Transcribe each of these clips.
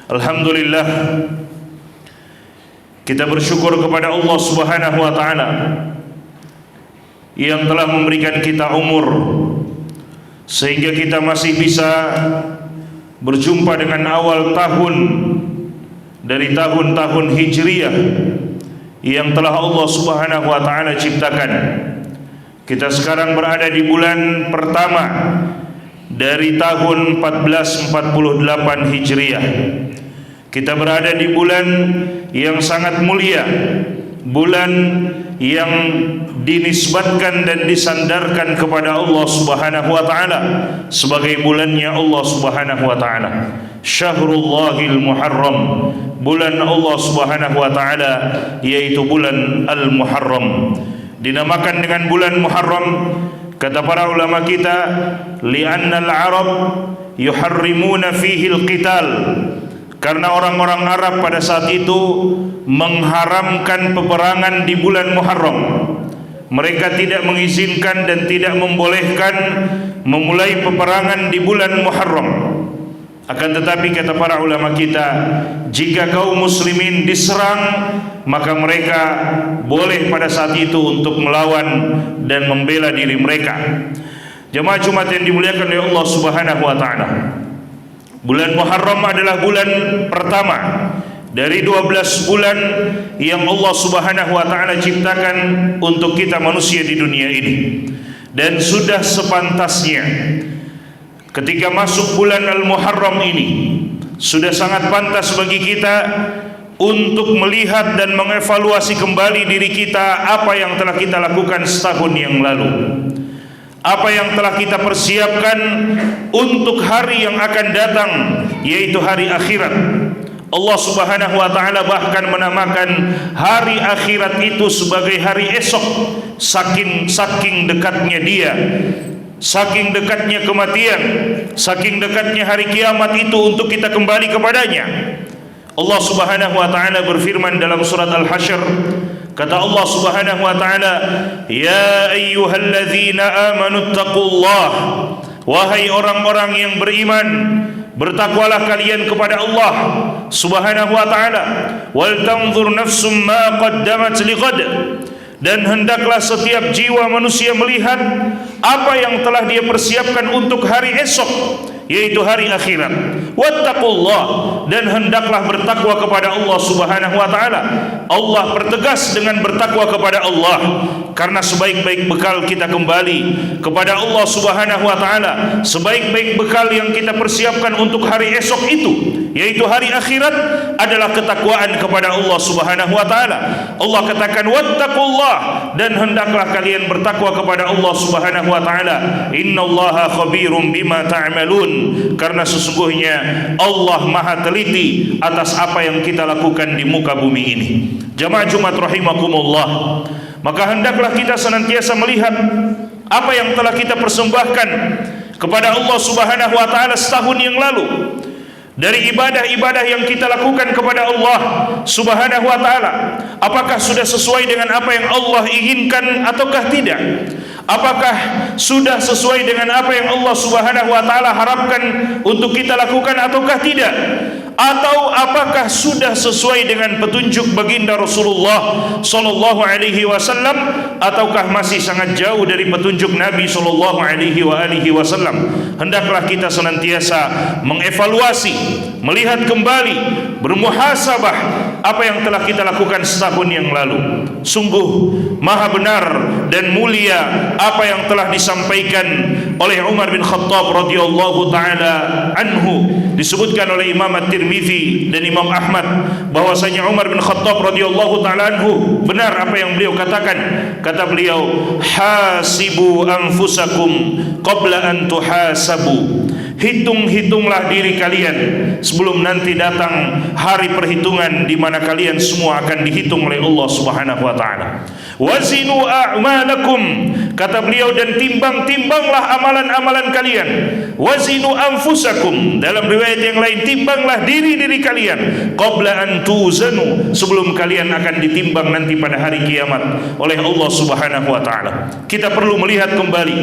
Alhamdulillah, kita bersyukur kepada Allah Subhanahu wa taala yang telah memberikan kita umur sehingga kita masih bisa berjumpa dengan awal tahun dari tahun-tahun Hijriyah yang telah Allah Subhanahu wa taala ciptakan. Kita sekarang berada di bulan pertama dari tahun 1448 Hijriah. Kita berada di bulan yang sangat mulia, bulan yang dinisbatkan dan disandarkan kepada Allah Subhanahu wa taala sebagai bulannya Allah Subhanahu wa taala. Syahrullahil Muharram, bulan Allah Subhanahu wa taala yaitu bulan Al-Muharram. Dinamakan dengan bulan Muharram, kata para ulama kita, li'anna al-Arab yuharrimuna fihi al-qital, karena orang-orang Arab pada saat itu mengharamkan peperangan di bulan Muharram. Mereka tidak mengizinkan dan tidak membolehkan memulai peperangan di bulan Muharram. Akan tetapi kata para ulama kita, jika kaum muslimin diserang, maka mereka boleh pada saat itu untuk melawan dan membela diri mereka. Jemaah Jumat yang dimuliakan oleh Allah Subhanahu wa taala, bulan Muharram adalah bulan pertama dari 12 bulan yang Allah Subhanahu wa taala ciptakan untuk kita manusia di dunia ini. Dan sudah sepantasnya ketika masuk bulan Al-Muharram ini, sudah sangat pantas bagi kita untuk melihat dan mengevaluasi kembali diri kita, apa yang telah kita lakukan setahun yang lalu, apa yang telah kita persiapkan untuk hari yang akan datang, yaitu hari akhirat. Allah Subhanahu wa taala bahkan menamakan hari akhirat itu sebagai hari esok, saking dekatnya dia, saking dekatnya kematian, saking dekatnya hari kiamat itu untuk kita kembali kepadanya. Allah Subhanahu wa taala berfirman dalam surat Al-Hasyr, kata Allah Subhanahu wa taala, ya ayyuhalladzina amanu taqullah, wahai orang-orang yang beriman, bertakwalah kalian kepada Allah Subhanahu wa taala, wal tanzur nafsum ma qaddamat lighad, dan hendaklah setiap jiwa manusia melihat apa yang telah dia persiapkan untuk hari esok, yaitu hari akhirat. Wattaqullah, dan hendaklah bertakwa kepada Allah Subhanahu wa taala. Allah pertegas dengan bertakwa kepada Allah, karena sebaik-baik bekal kita kembali kepada Allah Subhanahu wa taala, sebaik-baik bekal yang kita persiapkan untuk hari esok itu, yaitu hari akhirat, adalah ketakwaan kepada Allah Subhanahu wa taala. Allah katakan wattaqullah, dan hendaklah kalian bertakwa kepada Allah Subhanahu wa taala. Innallaha khabirum bima ta'malun, karena sesungguhnya Allah maha teliti atas apa yang kita lakukan di muka bumi ini. Jamaah Jumat rahimakumullah, maka hendaklah kita senantiasa melihat apa yang telah kita persembahkan kepada Allah Subhanahu wa taala setahun yang lalu, dari ibadah-ibadah yang kita lakukan kepada Allah Subhanahu wa taala. Apakah sudah sesuai dengan apa yang Allah inginkan ataukah tidak? Apakah sudah sesuai dengan apa yang Allah Subhanahu wa taala harapkan untuk kita lakukan ataukah tidak? Atau apakah sudah sesuai dengan petunjuk baginda Rasulullah sallallahu alaihi wasallam, ataukah masih sangat jauh dari petunjuk Nabi sallallahu alaihi wasallam? Hendaklah kita senantiasa mengevaluasi, melihat kembali, bermuhasabah apa yang telah kita lakukan setahun yang lalu. Sungguh maha benar dan mulia apa yang telah disampaikan oleh Umar bin Khattab radhiyallahu taala anhu, disebutkan oleh Imam At-Tirmidzi dan Imam Ahmad, bahwasanya Umar bin Khattab radhiyallahu taala anhu benar apa yang beliau katakan. Kata beliau, hasibu anfusakum qabla an tuhasabu, hitung-hitunglah diri kalian sebelum nanti datang hari perhitungan di mana kalian semua akan dihitung oleh Allah Subhanahu wa taala. Wazinu a'malakum, kata beliau, dan timbang-timbanglah amalan-amalan kalian. Wazinu anfusakum, dalam riwayat yang lain, timbanglah diri-diri kalian qabla an tuzanu, sebelum kalian akan ditimbang nanti pada hari kiamat oleh Allah Subhanahu wa taala. Kita perlu melihat kembali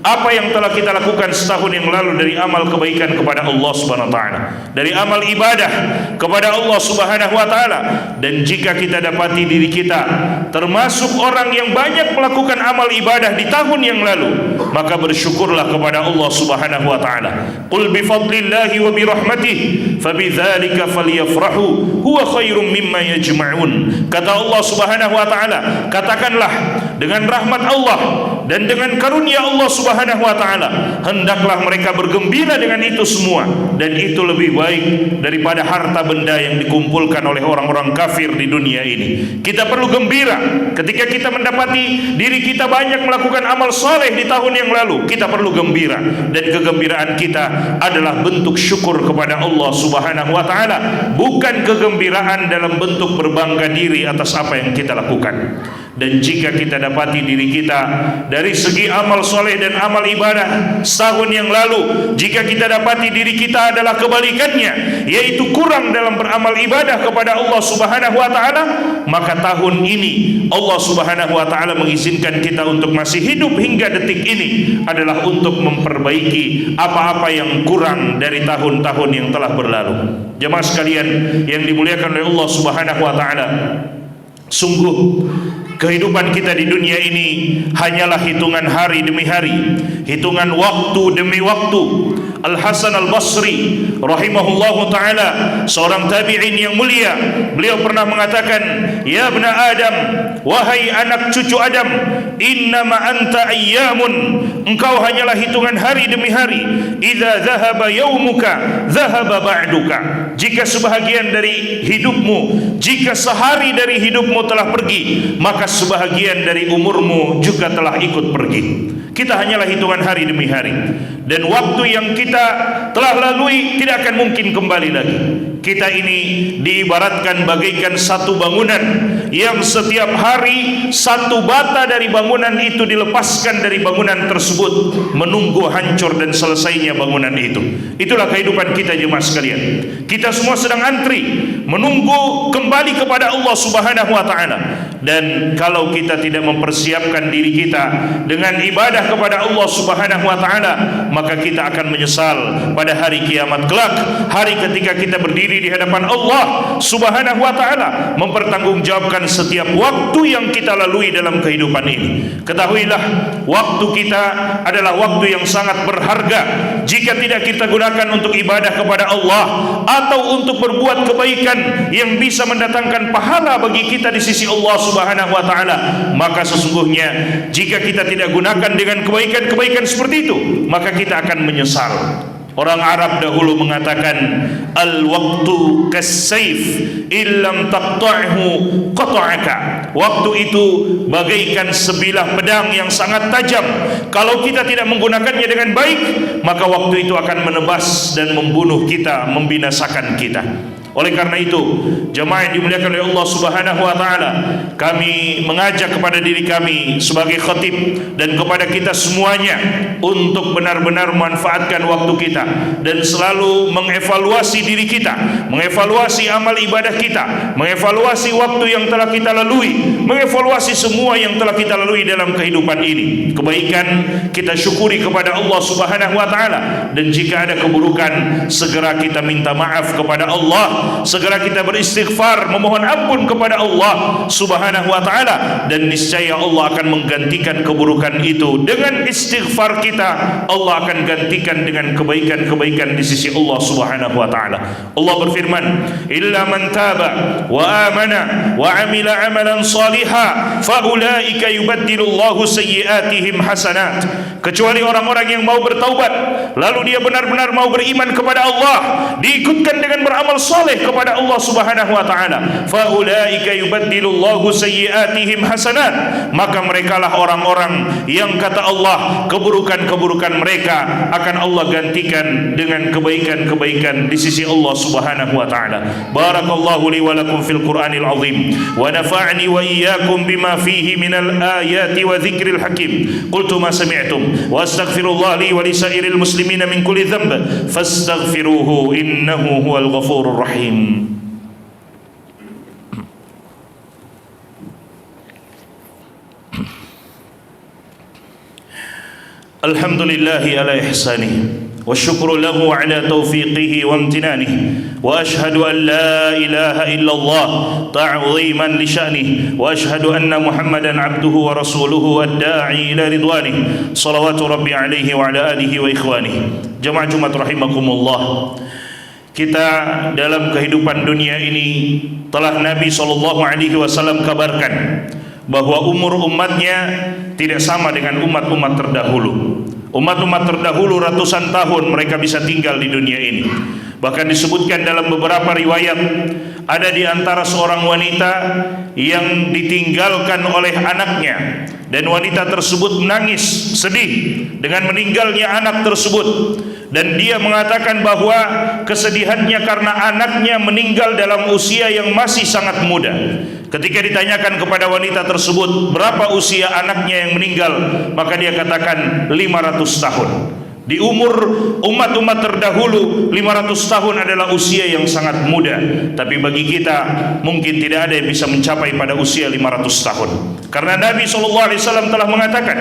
apa yang telah kita lakukan setahun yang lalu dari amal kebaikan kepada Allah Subhanahu wa taala, dari amal ibadah kepada Allah Subhanahu wa taala. Dan jika kita dapati diri kita termasuk orang yang banyak melakukan amal ibadah di tahun yang lalu, maka bersyukurlah kepada Allah Subhanahu wa taala. Qul bi fadlillahi wa bi rahmatihi fabidzalika falyafrahu huwa khairum mimma yajma'un. Kata Allah Subhanahu wa taala, katakanlah dengan rahmat Allah dan dengan karunia Allah Subhanahu wa taala, hendaklah mereka bergembira dengan itu semua, dan itu lebih baik daripada harta benda yang dikumpulkan oleh orang-orang kafir di dunia ini. Kita perlu gembira ketika kita mendapati diri kita banyak melakukan amal soleh di tahun yang lalu. Kita perlu gembira, dan kegembiraan kita adalah bentuk syukur kepada Allah Subhanahu wa taala, bukan kegembiraan dalam bentuk berbangga diri atas apa yang kita lakukan. Dan jika kita dapati diri kita dari segi amal soleh dan amal ibadah setahun yang lalu, jika kita dapati diri kita adalah kebalikannya, yaitu kurang dalam beramal ibadah kepada Allah Subhanahu wa taala, maka tahun ini Allah Subhanahu wa taala mengizinkan kita untuk masih hidup hingga detik ini adalah untuk memperbaiki apa-apa yang kurang dari tahun-tahun yang telah berlalu. Jemaah sekalian yang dimuliakan oleh Allah Subhanahu wa taala, sungguh kehidupan kita di dunia ini hanyalah hitungan hari demi hari, hitungan waktu demi waktu. Al-Hasan Al-Basri rahimahullahu ta'ala, seorang tabi'in yang mulia, beliau pernah mengatakan, ya ibna Adam, wahai anak cucu Adam, innama anta ayyamun, engkau hanyalah hitungan hari demi hari. Idza dhahaba yaumuka dhahaba ba'duka, jika sebahagian dari hidupmu, jika sehari dari hidupmu telah pergi, maka sebahagian dari umurmu juga telah ikut pergi. Kita hanyalah hitungan hari demi hari, dan waktu yang kita telah lalui tidak akan mungkin kembali lagi. Kita ini diibaratkan bagaikan satu bangunan yang setiap hari satu bata dari bangunan itu dilepaskan dari bangunan tersebut, menunggu hancur dan selesainya bangunan itu. Itulah kehidupan kita jemaah sekalian. Kita semua sedang antri menunggu kembali kepada Allah Subhanahu wa taala. Dan kalau kita tidak mempersiapkan diri kita dengan ibadah kepada Allah Subhanahu wa taala, maka kita akan menyesal pada hari kiamat kelak, hari ketika kita berdiri di hadapan Allah Subhanahu wa taala mempertanggungjawabkan setiap waktu yang kita lalui dalam kehidupan ini. Ketahuilah, waktu kita adalah waktu yang sangat berharga. Jika tidak kita gunakan untuk ibadah kepada Allah atau untuk berbuat kebaikan yang bisa mendatangkan pahala bagi kita di sisi Allah Subhanahu wa taala, maka sesungguhnya jika kita tidak gunakan dengan kebaikan-kebaikan seperti itu, maka kita akan menyesal. Orang Arab dahulu mengatakan, al-waqtu kas-sayf illam taqta'hu qata'aka. Waktu itu bagaikan sebilah pedang yang sangat tajam. Kalau kita tidak menggunakannya dengan baik, maka waktu itu akan menebas dan membunuh kita, membinasakan kita. Oleh karena itu, jemaah yang dimuliakan oleh Allah Subhanahu wa taala, kami mengajak kepada diri kami sebagai khatib dan kepada kita semuanya untuk benar-benar memanfaatkan waktu kita dan selalu mengevaluasi diri kita, mengevaluasi amal ibadah kita, mengevaluasi waktu yang telah kita lalui, mengevaluasi semua yang telah kita lalui dalam kehidupan ini. Kebaikan kita syukuri kepada Allah Subhanahu wa taala, dan jika ada keburukan segera kita minta maaf kepada Allah, segera kita beristighfar, memohon ampun kepada Allah Subhanahu wa taala, dan niscaya Allah akan menggantikan keburukan itu dengan istighfar kita. Allah akan gantikan dengan kebaikan-kebaikan di sisi Allah Subhanahu wa taala. Allah berfirman, illa man taba wa amana wa amila amalan salihan faulaika yubaddilullahu sayyiatihim hasanat. Kecuali orang-orang yang mau bertaubat lalu dia benar-benar mau beriman kepada Allah, diikutkan dengan beramal saleh kepada Allah Subhanahu wa taala, faulaika yubaddilullahu sayyiatihim hasanat, maka merekalah orang-orang yang kata Allah keburukan-keburukan mereka akan Allah gantikan dengan kebaikan-kebaikan di sisi Allah Subhanahu wa taala. Barakallahu li wa lakum fil Qur'anil azim wa nafa'ani wa iyyakum bima fihi minal ayati wa dzikril hakim. Qultu ma sami'tum wa astaghfirullah li wa li sairil muslimina min kulli dhanb fastaghfiruhu innahu huwal ghafurur rahim. Alhamdulillahi ala ihsanih wa syukru lahu ala taufiqihi wa amtinanihi wa ashhadu an la ilaha illallah ta'ziman li sya'nih wa ashhadu anna Muhammadan abduhu wa rasuluhu ad-da'i ila ridwanih salawatu rabbi alaihi wa ala alihi wa ikhwanih. Jamaah Jumat rahimakumullah, kita dalam kehidupan dunia ini telah Nabi SAW kabarkan bahwa umur umatnya tidak sama dengan umat-umat terdahulu. Umat-umat terdahulu ratusan tahun mereka bisa tinggal di dunia ini. Bahkan disebutkan dalam beberapa riwayat, ada di antara seorang wanita yang ditinggalkan oleh anaknya, dan wanita tersebut menangis sedih dengan meninggalnya anak tersebut, dan dia mengatakan bahwa kesedihannya karena anaknya meninggal dalam usia yang masih sangat muda. Ketika ditanyakan kepada wanita tersebut berapa usia anaknya yang meninggal, maka dia katakan 500 tahun. Di umur umat-umat terdahulu 500 tahun adalah usia yang sangat muda. Tapi bagi kita mungkin tidak ada yang bisa mencapai pada usia 500 tahun. Karena Nabi SAW telah mengatakan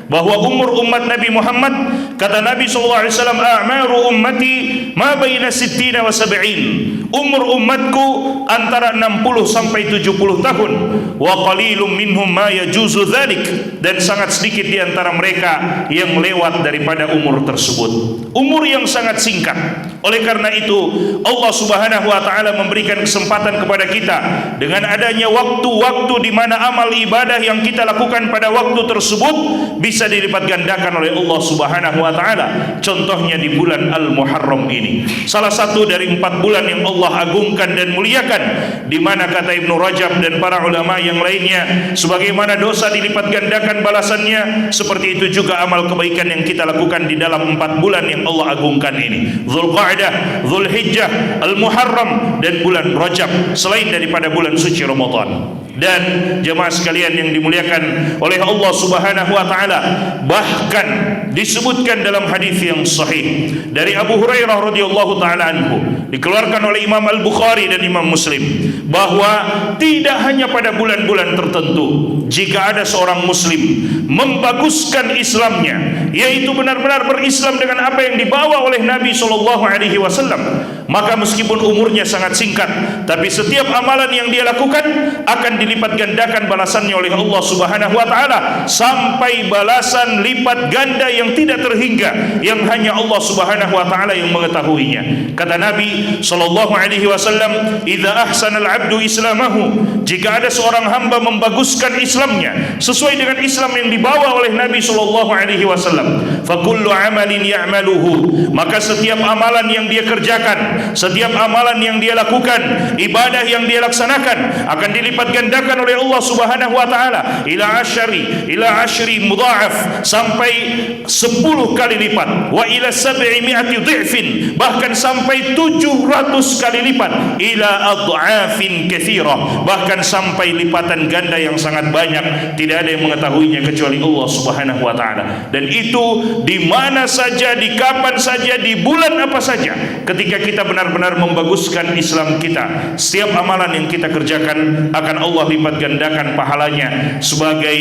bahwa umur umat Nabi Muhammad, kata Nabi SAW, a'maru ummati ma baina 60 wa 70. Umur umatku antara 60 sampai 70 tahun. Wa qalilum minhum ma yajuzu dzalik, dan sangat sedikit di antara mereka yang lewat daripada umur tersebut. Umur yang sangat singkat. Oleh karena itu Allah Subhanahu wa taala memberikan kesempatan kepada kita dengan adanya waktu-waktu di mana amal ibadah yang kita lakukan pada waktu tersebut bisa dilipat gandakan oleh Allah Subhanahu wa taala. Contohnya di bulan Al-Muharram ini, salah satu dari 4 bulan yang Allah agungkan dan muliakan, di mana kata Ibnu Rajab dan para ulama yang lainnya, sebagaimana dosa dilipat gandakan balasannya, seperti itu juga amal kebaikan yang kita lakukan di dalam 4 bulan yang Allah agungkan ini, Dzulqa'dah, Dzulhijjah, Al-Muharram, dan bulan Rajab, selain daripada bulan suci Ramadan. Dan jemaah sekalian yang dimuliakan oleh Allah Subhanahu wa taala, bahkan disebutkan dalam hadis yang sahih dari Abu Hurairah radhiyallahu taala anhu, dikeluarkan oleh Imam Al-Bukhari dan Imam Muslim, bahwa tidak hanya pada bulan-bulan tertentu jika ada seorang muslim membaguskan Islamnya, yaitu benar-benar berislam dengan apa yang dibawa oleh Nabi SAW, maka meskipun umurnya sangat singkat, tapi setiap amalan yang dia lakukan akan dilipat gandakan balasannya oleh Allah Subhanahu wa taala sampai balasan lipat ganda yang tidak terhingga, yang hanya Allah Subhanahu wa taala yang mengetahuinya. Kata Nabi SAW, "Idza ahsanal 'abdu islamahu," jika ada seorang hamba membaguskan Islamnya sesuai dengan Islam yang dibawa oleh Nabi SAW, fa kullu 'amalin ya'maluhu, maka setiap amalan yang dia kerjakan, setiap amalan yang dia lakukan, ibadah yang dia laksanakan akan dilipat gandakan oleh Allah Subhanahu wa taala ila asyri mudha'af, sampai 10 kali lipat, wa ila 700 dhifin, bahkan sampai 700 kali lipat, ila adhafin katsirah, bahkan sampai lipatan ganda yang sangat banyak, tidak ada yang mengetahuinya kecuali Allah Subhanahu wa taala. Dan itu di mana saja, di kapan saja, di bulan apa saja, ketika kita benar-benar membaguskan Islam kita, setiap amalan yang kita kerjakan akan Allah lipat gandakan pahalanya sebagai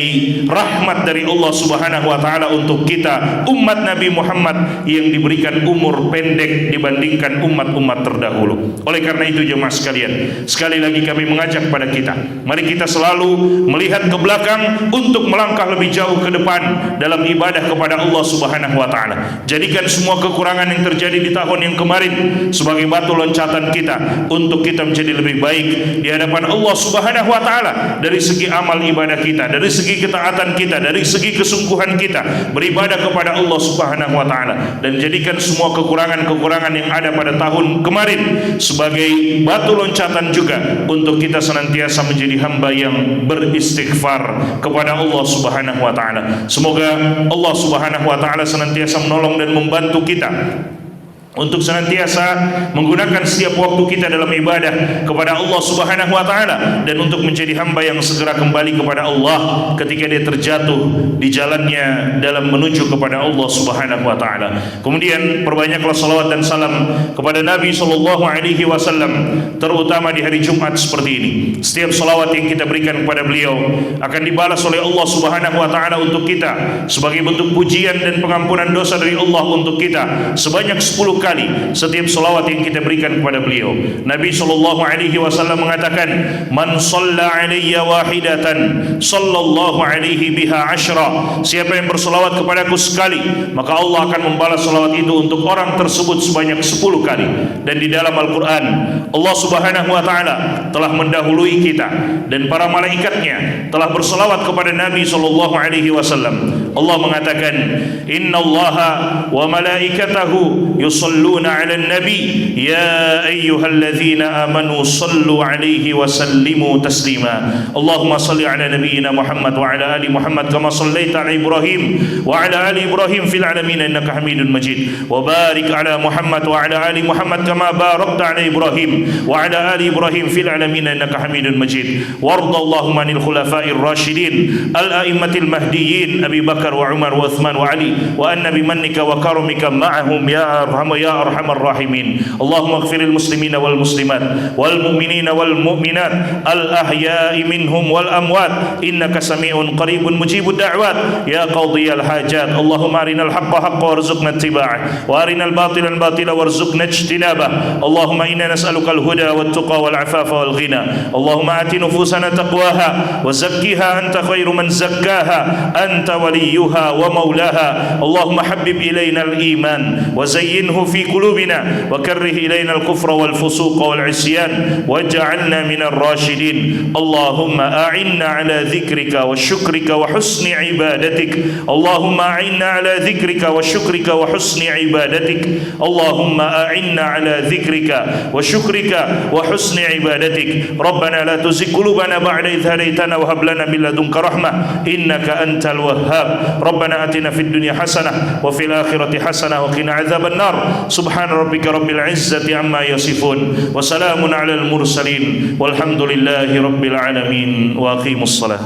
rahmat dari Allah Subhanahu wa taala untuk kita umat Nabi Muhammad yang diberikan umur pendek dibandingkan umat-umat terdahulu. Oleh karena itu jemaah sekalian, sekali lagi kami mengajak pada kita, mari kita selalu melihat ke belakang untuk melangkah lebih jauh ke depan dalam ibadah kepada Allah Subhanahu wa taala. Jadikan semua kekurangan yang terjadi di tahun yang kemarin sebagai batu loncatan kita untuk kita menjadi lebih baik di hadapan Allah Subhanahu wa taala, dari segi amal ibadah kita, dari segi ketaatan kita, dari segi kesungguhan kita beribadah kepada Allah Subhanahu wa taala, dan jadikan semua kekurangan-kekurangan yang ada pada tahun kemarin sebagai batu loncatan juga untuk kita senantiasa menjadi hamba yang beristighfar kepada Allah Subhanahu wa taala. Semoga Allah Subhanahu wa taala senantiasa menolong dan membantu kita untuk senantiasa menggunakan setiap waktu kita dalam ibadah kepada Allah Subhanahu wa taala, dan untuk menjadi hamba yang segera kembali kepada Allah ketika dia terjatuh di jalannya dalam menuju kepada Allah Subhanahu wa taala. Kemudian perbanyaklah salawat dan salam kepada Nabi sallallahu alaihi wasallam, terutama di hari Jumat seperti ini. Setiap salawat yang kita berikan kepada beliau akan dibalas oleh Allah Subhanahu wa taala untuk kita sebagai bentuk pujian dan pengampunan dosa dari Allah untuk kita sebanyak 10 kali setiap salawat yang kita berikan kepada beliau. Nabi sallallahu alaihi wasallam mengatakan, "Man shalla alayya wahidatan sallallahu alaihi biha 10." Siapa yang berselawat kepadaku sekali, maka Allah akan membalas salawat itu untuk orang tersebut sebanyak 10 kali. Dan di dalam Al-Qur'an Allah Subhanahu wa taala telah mendahului kita, dan para malaikatnya telah berselawat kepada Nabi sallallahu alaihi wasallam. Allah mengatakan, "Innallaha wa malaikatahu yusalluna 'alan nabi ya ayyuhalladzina amanu sallu 'alaihi wa sallimu taslima." Allahumma salli 'ala nabiyyina Muhammad wa 'ala ali Muhammad kama sallaita 'ala Ibrahim wa 'ala ali Ibrahim fil 'alamin innaka Hamidum Majid, wa barik 'ala Muhammad wa 'ala ali Muhammad kama barakta 'ala Ibrahim wa 'ala ali Ibrahim fil 'alamin innaka Hamidum Majid. Warda Allahumma 'anil khulafa'ir rasyidin al-a'immatil mahdiyyin Abi Bakar wa Umar wa Uthman wa Ali, wa anna bimannika wa karamika ma'ahum ya arhamar rahimin. Allahumma ighfiril muslimina wal muslimat wal mu'minina wal mu'minat al ahya'i minhum wal amwat innaka sami'un qaribun mujibud da'wat ya qadhiyal hajat. Allahumma arinal haqqa haqqan warzuqna ittiba'ah wa arinal batila batila warzuqna ijtinabah. Allahumma inna nas'aluka al-huda wat tuqa wal afafa wal ghina. Allahumma ati nufusana taqwaha wa zakkiha anta khairu man zakkaha anta waliyuha wa maulaha. Allahumma habbib ilayna al-iman wa zayyinhu fi qulubina wa karrih ilayna al-kufra wal fusuqa wal isyan waj'alna minar rasyidin. Allahumma a'inna ala dhikrika wa syukrika wa husni ibadatik. Allahumma a'inna ala dhikrika wa syukrika wa husni ibadatik. Allahumma a'inna ala dhikrika wa syukrika wa husni ibadatik. Rabbana la tuzigh qulubana ba'da idh hadaytana wa hab lana min ladunka rahmah innaka antal wahhab. Rabbana atina fid dunya hasanah wa fil akhirati hasanah wa qina adzaban nar. Subhana rabbika rabbil izzati amma yasifun wa salamun alal mursalin walhamdulillahi rabbil alamin. Wa aqimus salah.